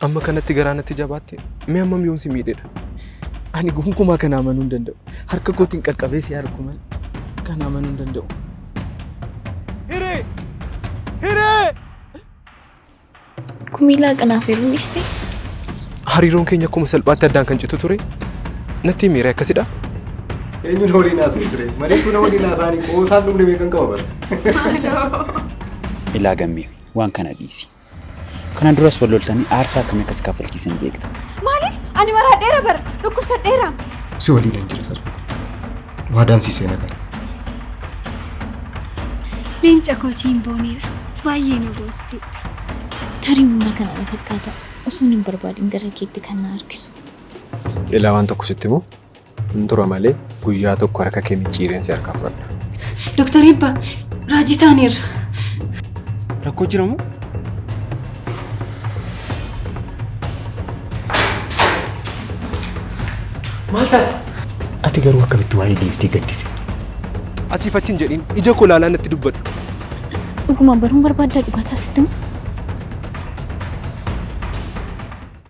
Amma kanatti garaanatti jabaate mee ammam yoon si miidheedha. Ani gonkumaa kana amanuu hin danda'u. Harka kootiin qaqqabee si harku malee kana amanuu hin danda'u. Hiree! Kumilaa kanaaf yeroo istee hariiroon keenya akkuma salphaatti addaan kan citu ture. Natti miiree akkasidha. Eenyuun horii naasuu ture? Mariitu na horii naasaanii qoosaan dhumne meeqan qaba bara? Ilaa gammee waan kana dhiisi. Kana duras wal loltanii aarsaa akkam akkas kaffalchiisan beekta. Maaliif? Ani waraadheera bara dhukkubsadheera. Si waliin hin jira sara. Waadaan si seena kana. leenca koo siin booneera. Baay'ee na boonsteetta. Tarii humna kana na fakkaata. Osoo hin barbaadin gara keetti kan na harkisu. Ilaa waan tokko sitti moo? Tura malee guyyaa tokko harka kee micciireen si harkaa fudhadha. Doktor Ibba, raajii taaneerra. Rakkoo jira moo? Maal taate? Ati garuu akkamitti waa'ee dhiiftee gaddite? Asiif achi hin jedhin ija koo laalaa natti dubbadhu. Dhugumaan baruun barbaaddaa dhugaasaa sitti moo?